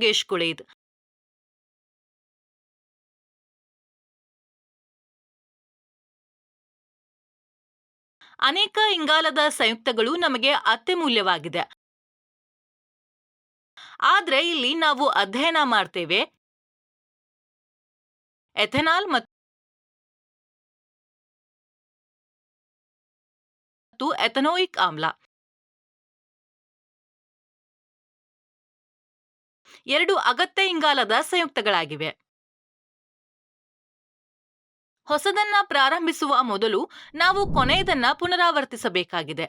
ಮುರುಗೇಶ್ ಕುಳೀದ್. ಅನೇಕ ಇಂಗಾಲದ ಸಂಯುಕ್ತಗಳು ನಮಗೆ ಅತ್ಯಮೂಲ್ಯವಾಗಿದೆ. ಆದ್ರೆ ಇಲ್ಲಿ ನಾವು ಅಧ್ಯಯನ ಮಾಡ್ತೇವೆ ಎಥೆನಾಲ್ ಮತ್ತು ಎಥನೋಯಿಕ್ ಆಮ್ಲ. ಎರಡು ಅಗತ್ಯ ಇಂಗಾಲದ ಸಂಯುಕ್ತಗಳಾಗಿವೆ. ಹೊಸದನ್ನ ಪ್ರಾರಂಭಿಸುವ ಮೊದಲು ನಾವು ಕೊನೆಯದನ್ನ ಪುನರಾವರ್ತಿಸಬೇಕಾಗಿದೆ.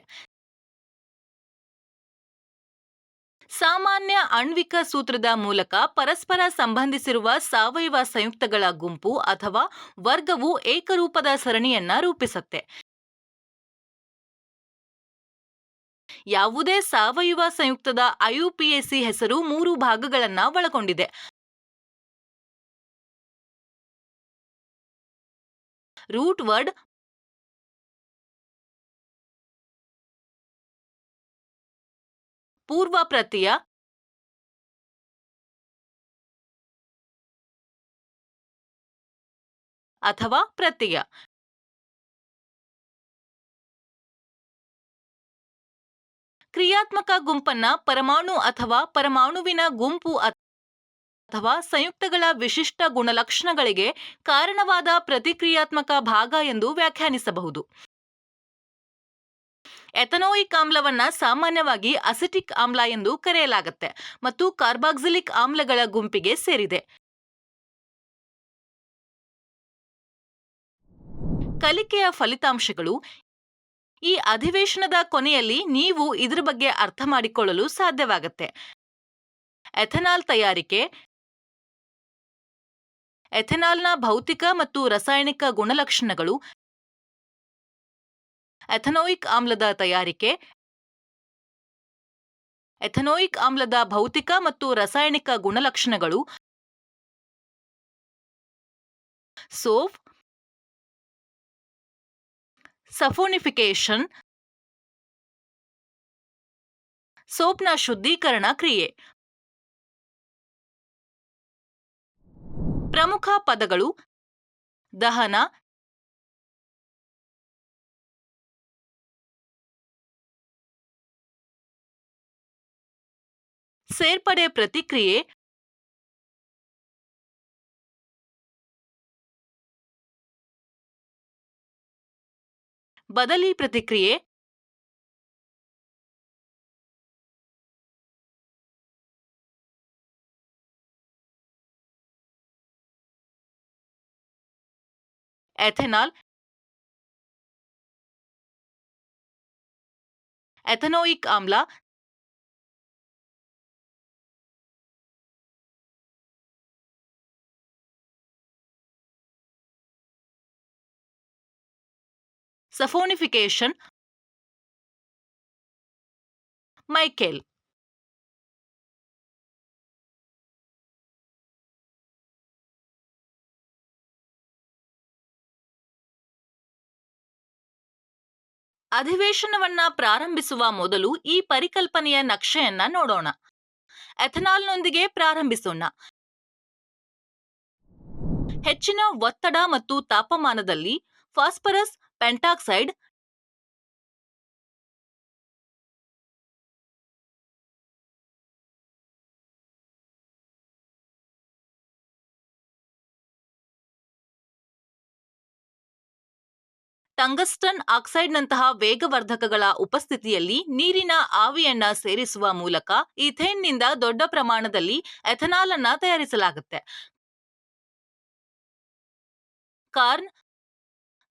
ಸಾಮಾನ್ಯ ಆಣ್ವಿಕ ಸೂತ್ರದ ಮೂಲಕ ಪರಸ್ಪರ ಸಂಬಂಧಿಸಿರುವ ಸಾವಯವ ಸಂಯುಕ್ತಗಳ ಗುಂಪು ಅಥವಾ ವರ್ಗವು ಏಕರೂಪದ ಸರಣಿಯನ್ನ ರೂಪಿಸುತ್ತೆ. ಯಾವುದೇ ಸಾವಯವ ಸಂಯುಕ್ತದ ಐಯುಪಿಎಸಿ ಹೆಸರು 3 ಭಾಗಗಳನ್ನ ಒಳಗೊಂಡಿದೆ. ರೂಟ್ ವರ್ಡ್, ಪೂರ್ವ ಪ್ರತ್ಯಯ ಅಥವಾ ಪ್ರತ್ಯಯ. ಕ್ರಿಯಾತ್ಮಕ ಗುಂಪನ್ನ ಪರಮಾಣು ಅಥವಾ ಪರಮಾಣುವಿನ ಗುಂಪು ಅಥವಾ ಸಂಯುಕ್ತಗಳ ವಿಶಿಷ್ಟ ಗುಣಲಕ್ಷಣಗಳಿಗೆ ಕಾರಣವಾದ ಪ್ರತಿಕ್ರಿಯಾತ್ಮಕ ಭಾಗ ಎಂದು ವ್ಯಾಖ್ಯಾನಿಸಬಹುದು. ಎಥನೋಯಿಕ್ ಆಮ್ಲವನ್ನ ಸಾಮಾನ್ಯವಾಗಿ ಅಸಿಟಿಕ್ ಆಮ್ಲ ಎಂದು ಕರೆಯಲಾಗುತ್ತೆ ಮತ್ತು ಕಾರ್ಬಾಕ್ಸಿಲಿಕ್ ಆಮ್ಲಗಳ ಗುಂಪಿಗೆ ಸೇರಿದೆ. ಕಲಿಕೆಯ ಫಲಿತಾಂಶಗಳು. ಈ ಅಧಿವೇಶನದ ಕೊನೆಯಲ್ಲಿ ನೀವು ಇದರ ಬಗ್ಗೆ ಅರ್ಥ ಮಾಡಿಕೊಳ್ಳಲು ಸಾಧ್ಯವಾಗುತ್ತೆ. ಎಥೆನಾಲ್ ತಯಾರಿಕೆ, ಎಥೆನಾಲ್ನ ಭೌತಿಕ ಮತ್ತು ರಾಸಾಯನಿಕ ಗುಣಲಕ್ಷಣಗಳು, ಎಥನೋಯಿಕ್ ಆಮ್ಲದ ತಯಾರಿಕೆ, ಎಥನೋಯಿಕ್ ಆಮ್ಲದ ಭೌತಿಕ ಮತ್ತು ರಾಸಾಯನಿಕ ಗುಣಲಕ್ಷಣಗಳು, ಸೋಪ್, ಸಫೋನಿಫಿಕೇಶನ್, ಸೋಪ್ನ ಶುದ್ಧೀಕರಣ ಕ್ರಿಯೆ. ಪ್ರಮುಖ ಪದಗಳು: ದಹನ, ಸೇರ್ಪಡೆ ಪ್ರತಿಕ್ರಿಯೆ, ಬದಲಿ ಪ್ರತಿಕ್ರಿಯೆ, ಎಥೆನಾಲ್, ಎಥನೋಯಿಕ್ ಆಮ್ಲ, ಸಫೋನಿಫಿಕೇಶನ್, ಮೈಕೆಲ್. ಅಧಿವೇಶನವನ್ನ ಪ್ರಾರಂಭಿಸುವ ಮೊದಲು ಈ ಪರಿಕಲ್ಪನೆಯ ನಕ್ಷೆಯನ್ನ ನೋಡೋಣ. ಎಥೆನಾಲ್ನೊಂದಿಗೆ ಪ್ರಾರಂಭಿಸೋಣ. ಹೆಚ್ಚಿನ ಒತ್ತಡ ಮತ್ತು ತಾಪಮಾನದಲ್ಲಿ ಫಾಸ್ಫರಸ್ ಪೆಂಟಾಕ್ಸೈಡ್ ಟಂಗಸ್ಟನ್ ಆಕ್ಸೈಡ್ನಂತಹ ವೇಗವರ್ಧಕಗಳ ಉಪಸ್ಥಿತಿಯಲ್ಲಿ ನೀರಿನ ಆವಿಯನ್ನ ಸೇರಿಸುವ ಮೂಲಕ ಈಥೇನ್ನಿಂದ ದೊಡ್ಡ ಪ್ರಮಾಣದಲ್ಲಿ ಎಥೆನಾಲ್ ಅನ್ನ ತಯಾರಿಸಲಾಗುತ್ತೆ. ಕಾರ್ನ್,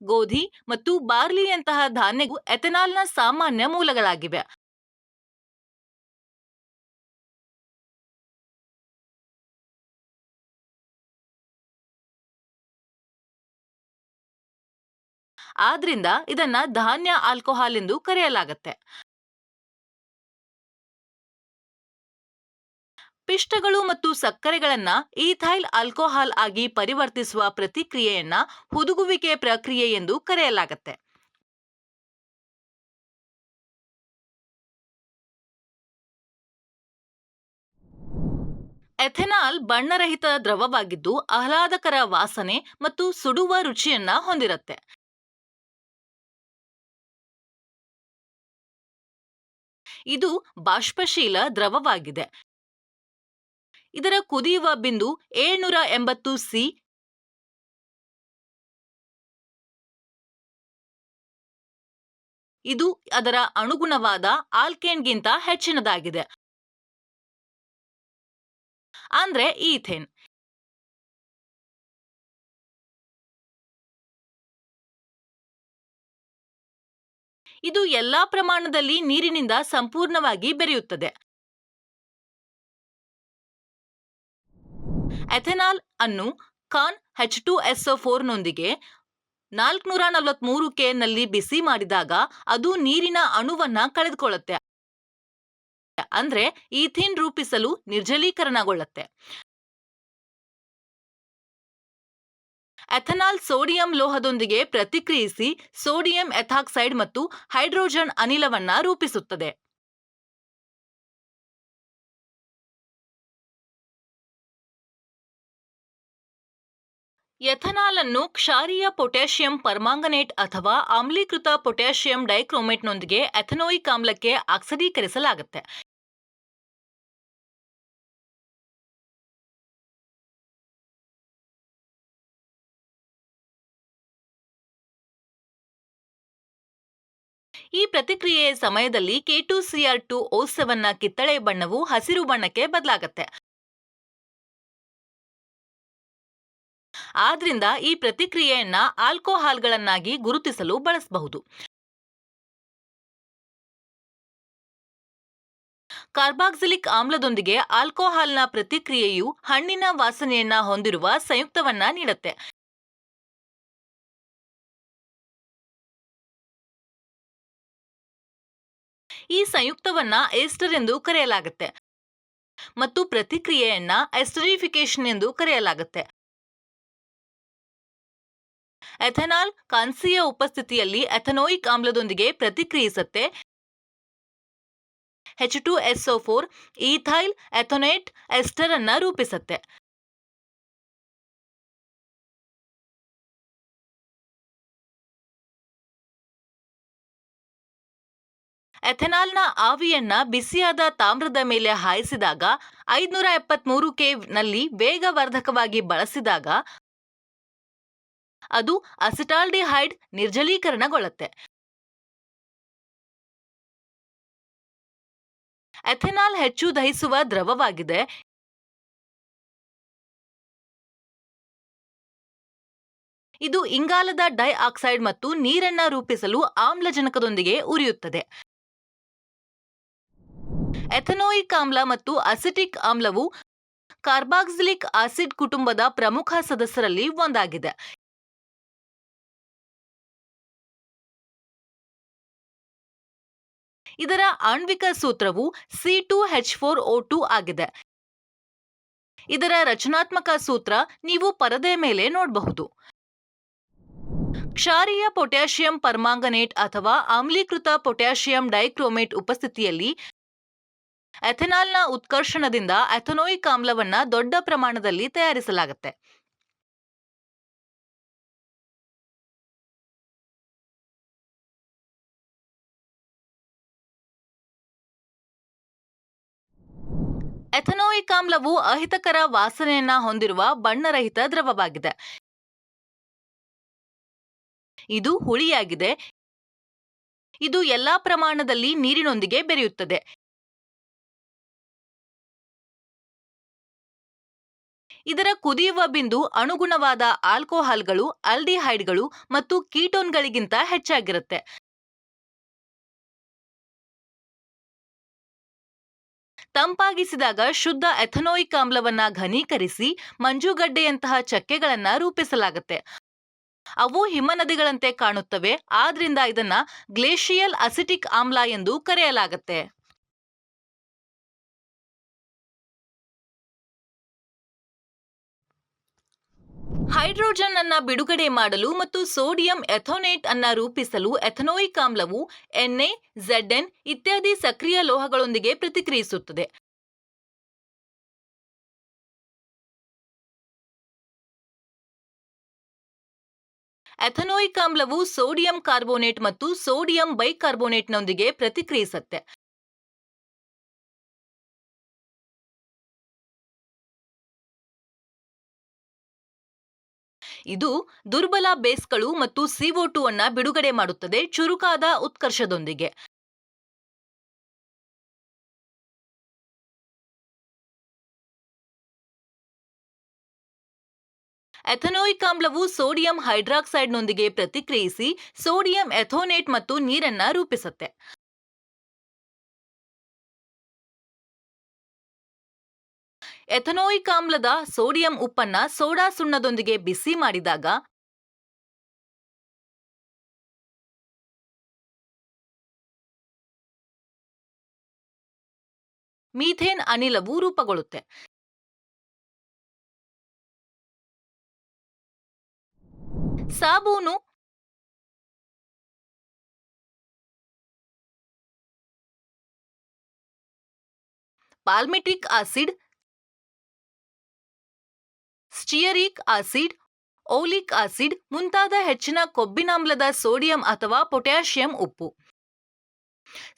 ಗೋಧಿ ಮತ್ತು ಬಾರ್ಲಿಯಂತಹ ಧಾನ್ಯಗಳು ಎಥೆನಾಲ್ನ ಸಾಮಾನ್ಯ ಮೂಲಗಳಾಗಿವೆ. ಆದ್ರಿಂದ ಇದನ್ನ ಧಾನ್ಯ ಆಲ್ಕೋಹಾಲ್ ಎಂದು ಕರೆಯಲಾಗುತ್ತೆ. ಪಿಷ್ಟಗಳು ಮತ್ತು ಸಕ್ಕರೆಗಳನ್ನ ಈಥೈಲ್ ಆಲ್ಕೋಹಾಲ್ ಆಗಿ ಪರಿವರ್ತಿಸುವ ಪ್ರತಿಕ್ರಿಯೆಯನ್ನ ಹುದುಗುವಿಕೆ ಪ್ರಕ್ರಿಯೆ ಎಂದು ಕರೆಯಲಾಗುತ್ತೆ. ಎಥೆನಾಲ್ ಬಣ್ಣರಹಿತ ದ್ರವವಾಗಿದ್ದು ಆಹ್ಲಾದಕರ ವಾಸನೆ ಮತ್ತು ಸುಡುವ ರುಚಿಯನ್ನ ಹೊಂದಿರುತ್ತೆ. ಇದು ಬಾಷ್ಪಶೀಲ ದ್ರವವಾಗಿದೆ. ಇದರ ಕುದಿಯುವ ಬಿಂದು 780 ಸಿ. ಇದು ಅದರ ಅನುಗುಣವಾದ ಆಲ್ಕೇನ್ಗಿಂತ ಹೆಚ್ಚಿನದಾಗಿದೆ, ಅಂದ್ರೆ ಈಥೇನ್. ಇದು ಎಲ್ಲಾ ಪ್ರಮಾಣದಲ್ಲಿ ನೀರಿನಿಂದ ಸಂಪೂರ್ಣವಾಗಿ ಬೆರೆಯುತ್ತದೆ. ಎಥೆನಾಲ್ ಅನ್ನು ಕಾನ್ H2SO4 ನೊಂದಿಗೆ 443 ನಲ್ಲಿ ಬಿಸಿ ಮಾಡಿದಾಗ ಅದು ನೀರಿನ ಅಣುವನ್ನ ಕಳೆದುಕೊಳ್ಳುತ್ತೆ, ಅಂದ್ರೆ ಈಥೇನ್ ರೂಪಿಸಲು ನಿರ್ಜಲೀಕರಣಗೊಳ್ಳುತ್ತೆ. ಎಥೆನಾಲ್ ಸೋಡಿಯಂ ಲೋಹದೊಂದಿಗೆ ಪ್ರತಿಕ್ರಿಯಿಸಿ ಸೋಡಿಯಂ ಎಥಾಕ್ಸೈಡ್ ಮತ್ತು ಹೈಡ್ರೋಜನ್ ಅನಿಲವನ್ನ ರೂಪಿಸುತ್ತದೆ. ಎಥೆನಾಲ್ ಅನ್ನು ಕ್ಷಾರೀಯ ಪೊಟ್ಯಾಷಿಯಂ ಪರ್ಮಾಂಗನೇಟ್ ಅಥವಾ ಆಮ್ಲೀಕೃತ ಪೊಟ್ಯಾಷಿಯಂ ಡೈಕ್ರೋಮೇಟ್ನೊಂದಿಗೆ ಎಥೆನೋಯಿಕ್ ಆಮ್ಲಕ್ಕೆ ಆಕ್ಸಿಡೀಕರಿಸಲಾಗುತ್ತೆ. ಈ ಪ್ರತಿಕ್ರಿಯೆಯ ಸಮಯದಲ್ಲಿ K2Cr2O7 ನ ಕಿತ್ತಳೆ ಬಣ್ಣವು ಹಸಿರು ಬಣ್ಣಕ್ಕೆ ಬದಲಾಗುತ್ತೆ. ಆದ್ರಿಂದ ಈ ಪ್ರತಿಕ್ರಿಯೆಯನ್ನ ಆಲ್ಕೋಹಾಲ್ಗಳನ್ನಾಗಿ ಗುರುತಿಸಲು ಬಳಸಬಹುದು. ಕಾರ್ಬಾಕ್ಸಿಲಿಕ್ ಆಮ್ಲದೊಂದಿಗೆ ಆಲ್ಕೋಹಾಲ್ನ ಪ್ರತಿಕ್ರಿಯೆಯು ಹಣ್ಣಿನ ವಾಸನೆಯನ್ನ ಹೊಂದಿರುವ ಸಂಯುಕ್ತವನ್ನ ನೀಡುತ್ತೆ. ಈ ಸಂಯುಕ್ತವನ್ನ ಏಸ್ಟರ್ ಎಂದು ಕರೆಯಲಾಗುತ್ತೆ ಮತ್ತು ಪ್ರತಿಕ್ರಿಯೆಯನ್ನ ಎಸ್ಟರಿಫಿಕೇಶನ್ ಎಂದು ಕರೆಯಲಾಗುತ್ತೆ. ಎಥೆನಾಲ್ ಕಾನ್ಸಿಯ ಉಪಸ್ಥಿತಿಯಲ್ಲಿ ಎಥೆನೋಯಿಕ್ ಆಮ್ಲದೊಂದಿಗೆ ಪ್ರತಿಕ್ರಿಯಿಸುತ್ತೆ. H2SO4 ಈಥೈಲ್ ಎಥೋನೇಟ್ ಎಸ್ಟರ್ ಅನ್ನ ರೂಪಿಸುತ್ತೆ. ಎಥೆನಾಲ್ನ ಆವಿಯನ್ನ ಬಿಸಿಯಾದ ತಾಮ್ರದ ಮೇಲೆ ಹಾಯಿಸಿದಾಗ 573 ನಲ್ಲಿ ವೇಗವರ್ಧಕವಾಗಿ ಬಳಸಿದಾಗ ಅದು ಅಸಿಟಾಲ್ಡಿಹೈಡ್ ನಿರ್ಜಲೀಕರಣಗೊಳ್ಳುತ್ತೆ. ಎಥೆನಾಲ್ ಹೆಚ್ಚು ದಹಿಸುವ ದ್ರವವಾಗಿದೆ. ಇದು ಇಂಗಾಲದ ಡೈಆಕ್ಸೈಡ್ ಮತ್ತು ನೀರನ್ನ ರೂಪಿಸಲು ಆಮ್ಲಜನಕದೊಂದಿಗೆ ಉರಿಯುತ್ತದೆ. ಎಥೆನೋಯಿಕ್ ಆಮ್ಲ ಮತ್ತು ಅಸಿಟಿಕ್ ಆಮ್ಲವು ಕಾರ್ಬಾಕ್ಸಿಲಿಕ್ ಆಸಿಡ್ ಕುಟುಂಬದ ಪ್ರಮುಖ ಸದಸ್ಯರಲ್ಲಿ ಒಂದಾಗಿದೆ. ಇದರ ಆಣ್ವಿಕ ಸೂತ್ರವು C2H4O2 ಆಗಿದೆ. ಇದರ ರಚನಾತ್ಮಕ ಸೂತ್ರ ನೀವು ಪರದೆ ಮೇಲೆ ನೋಡಬಹುದು. ಕ್ಷಾರೀಯ ಪೊಟ್ಯಾಷಿಯಂ ಪರ್ಮಾಂಗನೇಟ್ ಅಥವಾ ಆಮ್ಲೀಕೃತ ಪೊಟ್ಯಾಷಿಯಂ ಡೈಕ್ರೋಮೇಟ್ ಉಪಸ್ಥಿತಿಯಲ್ಲಿ ಎಥೆನಾಲ್ನ ಉತ್ಕರ್ಷಣದಿಂದ ಎಥೆನೋಯಿಕ್ ಆಮ್ಲವನ್ನ ದೊಡ್ಡ ಪ್ರಮಾಣದಲ್ಲಿ ತಯಾರಿಸಲಾಗುತ್ತೆ. ಎಥೆನೋಯಿಕ್ ಆಮ್ಲವು ಅಹಿತಕರ ವಾಸನೆಯನ್ನ ಹೊಂದಿರುವ ಬಣ್ಣರಹಿತ ದ್ರವವಾಗಿದೆ. ಇದು ಹುಳಿಯಾಗಿದೆ. ಇದು ಎಲ್ಲಾ ಪ್ರಮಾಣದಲ್ಲಿ ನೀರಿನೊಂದಿಗೆ ಬೆರೆಯುತ್ತದೆ. ಇದರ ಕುದಿಯುವ ಬಿಂದು ಅನುಗುಣವಾದ ಆಲ್ಕೋಹಾಲ್ಗಳು, ಆಲ್ಡಿಹೈಡ್ಗಳು ಮತ್ತು ಕೀಟೋನ್ಗಳಿಗಿಂತ ಹೆಚ್ಚಾಗಿರುತ್ತೆ. ತಂಪಾಗಿಸಿದಾಗ ಶುದ್ಧ ಎಥೆನೋಯಿಕ್ ಆಮ್ಲವನ್ನ ಘನೀಕರಿಸಿ ಮಂಜುಗಡ್ಡೆಯಂತಹ ಚಕ್ಕೆಗಳನ್ನ ರೂಪಿಸಲಾಗುತ್ತೆ. ಅವು ಹಿಮನದಿಗಳಂತೆ ಕಾಣುತ್ತವೆ, ಆದ್ರಿಂದ ಇದನ್ನ ಗ್ಲೇಷಿಯಲ್ ಅಸಿಟಿಕ್ ಆಮ್ಲ ಎಂದು ಕರೆಯಲಾಗುತ್ತೆ. ಹೈಡ್ರೋಜನ್ ಅನ್ನ ಬಿಡುಗಡೆ ಮಾಡಲು ಮತ್ತು ಸೋಡಿಯಂ ಎಥೋನೇಟ್ ಅನ್ನ ರೂಪಿಸಲು ಎಥೆನೋಯಿಕ್ ಆಮ್ಲವು Na, Zn ಇತ್ಯಾದಿ ಸಕ್ರಿಯ ಲೋಹಗಳೊಂದಿಗೆ ಪ್ರತಿಕ್ರಿಯಿಸುತ್ತದೆ. ಎಥನೋಯಿಕ್ ಆಮ್ಲವು ಸೋಡಿಯಂ ಕಾರ್ಬೋನೇಟ್ ಮತ್ತು ಸೋಡಿಯಂ ಬೈಕಾರ್ಬೋನೇಟ್ನೊಂದಿಗೆ ಪ್ರತಿಕ್ರಿಯಿಸುತ್ತೆ. ಇದು ದುರ್ಬಲ ಬೇಸ್ಗಳು ಮತ್ತು CO2 ಅನ್ನ ಬಿಡುಗಡೆ ಮಾಡುತ್ತದೆ, ಚುರುಕಾದ ಉತ್ಕರ್ಷದೊಂದಿಗೆ. ಎಥನೋಯಿಕ್ ಆಮ್ಲವು ಸೋಡಿಯಂ ಹೈಡ್ರಾಕ್ಸೈಡ್ನೊಂದಿಗೆ ಪ್ರತಿಕ್ರಿಯಿಸಿ ಸೋಡಿಯಂ ಎಥೋನೇಟ್ ಮತ್ತು ನೀರನ್ನ ರೂಪಿಸುತ್ತೆ. ಎಥನೋಯಿಕ್ ಆಮ್ಲದ ಸೋಡಿಯಂ ಉಪ್ಪನ್ನ ಸೋಡಾ ಸುಣ್ಣದೊಂದಿಗೆ ಬಿಸಿ ಮಾಡಿದಾಗ ಮೀಥೇನ್ ಅನಿಲವು ರೂಪುಗೊಳ್ಳುತ್ತೆ. ಸಾಬೂನು palmitic acid, stearic acid, oleic acid ಮುಂತಾದ ಹೆಚ್ಚಿನ ಕೊಬ್ಬಿನಾಮ್ಲದ ಸೋಡಿಯಂ ಅಥವಾ ಪೊಟ್ಯಾಷಿಯಂ ಉಪ್ಪು.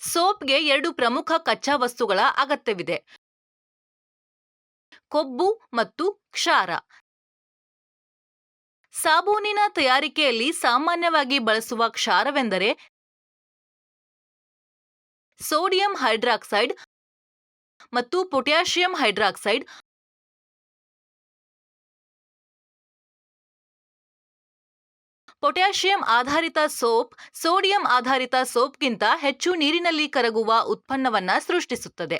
ಸೋಪ್ಗೆ 2 ಪ್ರಮುಖ ಕಚ್ಚಾ ವಸ್ತುಗಳ ಅಗತ್ಯವಿದೆ: ಕೊಬ್ಬು ಮತ್ತು ಕ್ಷಾರ. ಸಾಬೂನಿನ ತಯಾರಿಕೆಯಲ್ಲಿ ಸಾಮಾನ್ಯವಾಗಿ ಬಳಸುವ ಕ್ಷಾರವೆಂದರೆ ಸೋಡಿಯಂ ಹೈಡ್ರಾಕ್ಸೈಡ್ ಮತ್ತು ಪೊಟ್ಯಾಷಿಯಂ ಹೈಡ್ರಾಕ್ಸೈಡ್. ಪೊಟ್ಯಾಷಿಯಂ ಆಧಾರಿತ ಸೋಪ್ ಸೋಡಿಯಂ ಆಧಾರಿತ ಸೋಪ್ಗಿಂತ ಹೆಚ್ಚು ನೀರಿನಲ್ಲಿ ಕರಗುವ ಉತ್ಪನ್ನವನ್ನ ಸೃಷ್ಟಿಸುತ್ತದೆ.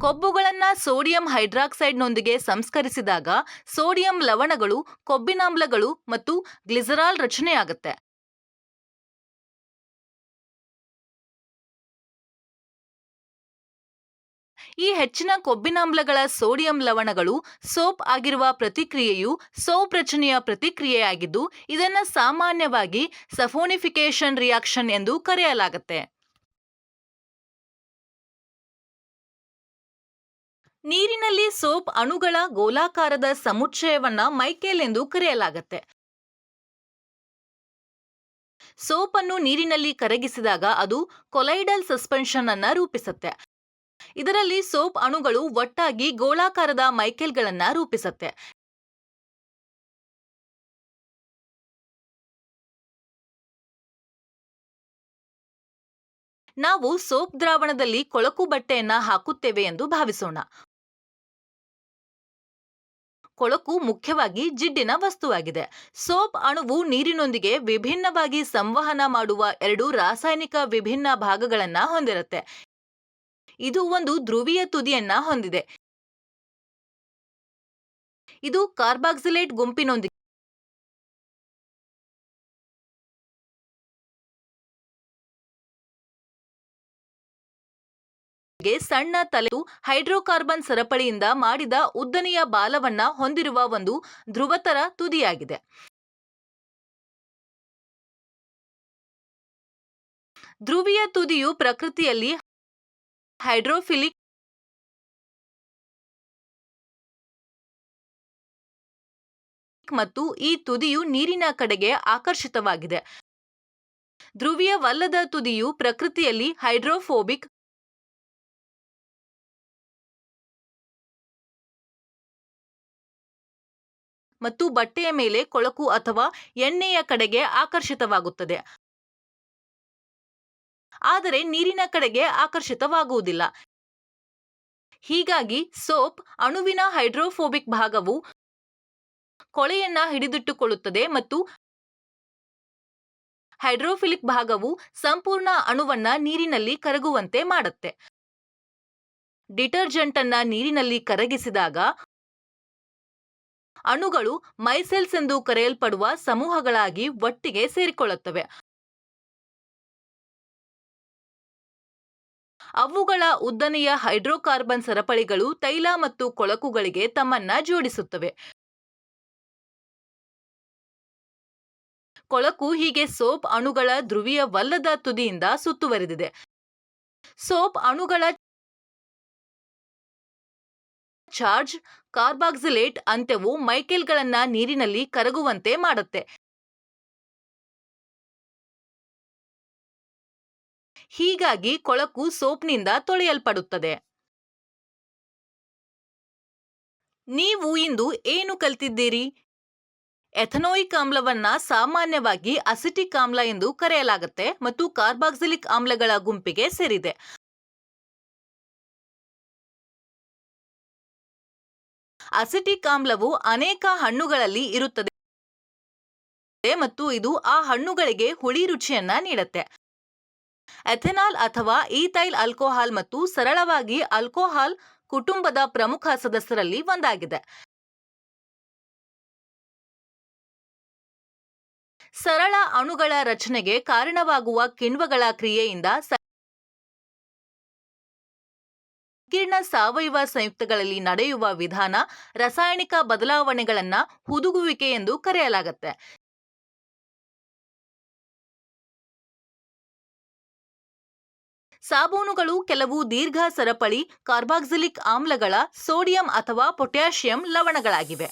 ಕೊಬ್ಬುಗಳನ್ನ ಸೋಡಿಯಂ ಹೈಡ್ರಾಕ್ಸೈಡ್ನೊಂದಿಗೆ ಸಂಸ್ಕರಿಸಿದಾಗ ಸೋಡಿಯಂ ಲವಣಗಳು, ಕೊಬ್ಬಿನಾಮ್ಲಗಳು ಮತ್ತು ಗ್ಲಿಸರಾಲ್ ರಚನೆಯಾಗುತ್ತೆ. ಈ ಹೆಚ್ಚಿನ ಕೊಬ್ಬಿನಾಮ್ಲಗಳ ಸೋಡಿಯಂ ಲವಣಗಳು ಸೋಪ್ ಆಗಿರುವ ಪ್ರತಿಕ್ರಿಯೆಯು ಸೋಪ್ ರಚನೆಯ ಪ್ರತಿಕ್ರಿಯೆಯಾಗಿದ್ದು, ಇದನ್ನು ಸಾಮಾನ್ಯವಾಗಿ ಸಫೋನಿಫಿಕೇಶನ್ ರಿಯಾಕ್ಷನ್ ಎಂದು ಕರೆಯಲಾಗುತ್ತೆ. ನೀರಿನಲ್ಲಿ ಸೋಪ್ ಅಣುಗಳ ಗೋಲಾಕಾರದ ಸಮುಚ್ಚಯವನ್ನ ಮೈಕೆಲ್ ಎಂದು ಕರೆಯಲಾಗುತ್ತೆ. ಸೋಪ್ ಅನ್ನು ನೀರಿನಲ್ಲಿ ಕರಗಿಸಿದಾಗ ಅದು ಕೊಲೈಡಲ್ ಸಸ್ಪೆನ್ಷನ್ ಅನ್ನ ರೂಪಿಸುತ್ತೆ. ಇದರಲ್ಲಿ ಸೋಪ್ ಅಣುಗಳು ಒಟ್ಟಾಗಿ ಗೋಳಾಕಾರದ ಮೈಕೆಲ್ಗಳನ್ನ ರೂಪಿಸುತ್ತೆ. ನಾವು ಸೋಪ್ ದ್ರಾವಣದಲ್ಲಿ ಕೊಳಕು ಬಟ್ಟೆಯನ್ನ ಹಾಕುತ್ತೇವೆ ಎಂದು ಭಾವಿಸೋಣ. ಕೊಳಕು ಮುಖ್ಯವಾಗಿ ಜಿಡ್ಡಿನ ವಸ್ತುವಾಗಿದೆ. ಸೋಪ್ ಅಣುವು ನೀರಿನೊಂದಿಗೆ ವಿಭಿನ್ನವಾಗಿ ಸಂವಹನ ಮಾಡುವ 2 ರಾಸಾಯನಿಕ ವಿಭಿನ್ನ ಭಾಗಗಳನ್ನ ಹೊಂದಿರುತ್ತೆ. ಇದು ಒಂದು ಧ್ರುವೀಯ ತುದಿಯನ್ನ ಹೊಂದಿದೆ. ಇದು ಕಾರ್ಬಾಕ್ಸಿಲೇಟ್ ಗುಂಪಿನೊಂದಿಗೆ ಸಣ್ಣ ತಲೆಯು ಹೈಡ್ರೋಕಾರ್ಬನ್ ಸರಪಳಿಯಿಂದ ಮಾಡಿದ ಉದ್ದನೆಯ ಬಾಲವನ್ನ ಹೊಂದಿರುವ ಒಂದು ಧ್ರುವತರ ತುದಿಯಾಗಿದೆ. ಧ್ರುವೀಯ ತುದಿಯು ಪ್ರಕೃತಿಯಲ್ಲಿ ಹೈಡ್ರೋಫಿಲಿಕ್ ಮತ್ತು ಈ ತುದಿಯು ನೀರಿನ ಕಡೆಗೆ ಆಕರ್ಷಿತವಾಗಿದೆ. ಧ್ರುವೀಯವಲ್ಲದ ತುದಿಯು ಪ್ರಕೃತಿಯಲ್ಲಿ ಹೈಡ್ರೋಫೋಬಿಕ್ ಮತ್ತು ಬಟ್ಟೆಯ ಮೇಲೆ ಕೊಳಕು ಅಥವಾ ಎಣ್ಣೆಯ ಕಡೆಗೆ ಆಕರ್ಷಿತವಾಗುತ್ತದೆ, ಆದರೆ ನೀರಿನ ಕಡೆಗೆ ಆಕರ್ಷಿತವಾಗುವುದಿಲ್ಲ. ಹೀಗಾಗಿ ಸೋಪ್ ಅಣುವಿನ ಹೈಡ್ರೋಫೋಬಿಕ್ ಭಾಗವು ಕೊಳೆಯನ್ನ ಹಿಡಿದಿಟ್ಟುಕೊಳ್ಳುತ್ತದೆ ಮತ್ತು ಹೈಡ್ರೋಫಿಲಿಕ್ ಭಾಗವು ಸಂಪೂರ್ಣ ಅಣುವನ್ನ ನೀರಿನಲ್ಲಿ ಕರಗುವಂತೆ ಮಾಡುತ್ತೆ. ಡಿಟರ್ಜೆಂಟ್ ಅನ್ನ ನೀರಿನಲ್ಲಿ ಕರಗಿಸಿದಾಗ ಅಣುಗಳು ಮೈಸೆಲ್ಸ್ ಎಂದು ಕರೆಯಲ್ಪಡುವ ಸಮೂಹಗಳಾಗಿ ಒಟ್ಟಿಗೆ ಸೇರಿಕೊಳ್ಳುತ್ತವೆ. ಅವುಗಳ ಉದ್ದನೆಯ ಹೈಡ್ರೋಕಾರ್ಬನ್ ಸರಪಳಿಗಳು ತೈಲ ಮತ್ತು ಕೊಳಕುಗಳಿಗೆ ತಮ್ಮನ್ನ ಜೋಡಿಸುತ್ತವೆ. ಕೊಳಕು ಹೀಗೆ ಸೋಪ್ ಅಣುಗಳ ಧ್ರುವೀಯವಲ್ಲದ ತುದಿಯಿಂದ ಸುತ್ತುವರಿದಿದೆ. ಸೋಪ್ ಅಣುಗಳ ಚಾರ್ಜ್ ಕಾರ್ಬಾಕ್ಸಿಲೇಟ್ ಅಂತ್ಯವು ಮೈಕೆಲ್ಗಳನ್ನ ನೀರಿನಲ್ಲಿ ಕರಗುವಂತೆ ಮಾಡುತ್ತೆ. ಹೀಗಾಗಿ ಕೊಳಕು ಸೋಪ್ನಿಂದ ತೊಳೆಯಲ್ಪಡುತ್ತದೆ. ನೀವು ಇಂದು ಏನು ಕಲಿತಿದ್ದೀರಿ? ಎಥನೋಯಿಕ್ ಆಮ್ಲವನ್ನ ಸಾಮಾನ್ಯವಾಗಿ ಅಸಿಟಿಕ್ ಆಮ್ಲ ಎಂದು ಕರೆಯಲಾಗುತ್ತೆ ಮತ್ತು ಕಾರ್ಬಾಕ್ಸಿಲಿಕ್ ಆಮ್ಲಗಳ ಗುಂಪಿಗೆ ಸೇರಿದೆ. ಅಸಿಟಿಕ್ ಆಮ್ಲವು ಅನೇಕ ಹಣ್ಣುಗಳಲ್ಲಿ ಇರುತ್ತದೆ ಮತ್ತು ಇದು ಆ ಹಣ್ಣುಗಳಿಗೆ ಹುಳಿ ರುಚಿಯನ್ನ ನೀಡುತ್ತೆ. ಎಥೆನಾಲ್ ಅಥವಾ ಈಥೈಲ್ ಆಲ್ಕೋಹಾಲ್ ಮತ್ತು ಸರಳವಾಗಿ ಆಲ್ಕೋಹಾಲ್ ಕುಟುಂಬದ ಪ್ರಮುಖ ಸದಸ್ಯರಲ್ಲಿ ಒಂದಾಗಿದೆ. ಸರಳ ಅಣುಗಳ ರಚನೆಗೆ ಕಾರಣವಾಗುವ ಕಿಣ್ವಗಳ ಕ್ರಿಯೆಯಿಂದ ಸಂಕೀರ್ಣ ಸಾವಯವ ಸಂಯುಕ್ತಗಳಲ್ಲಿ ನಡೆಯುವ ವಿಧಾನ ರಾಸಾಯನಿಕ ಬದಲಾವಣೆಗಳನ್ನ ಹುದುಗುವಿಕೆ ಎಂದು ಕರೆಯಲಾಗುತ್ತೆ. ಸಾಬೂನುಗಳು ಕೆಲವು ದೀರ್ಘ ಸರಪಳಿ ಕಾರ್ಬಾಕ್ಸಿಲಿಕ್ ಆಮ್ಲಗಳ ಸೋಡಿಯಂ ಅಥವಾ ಪೊಟ್ಯಾಷಿಯಂ ಲವಣಗಳಾಗಿವೆ.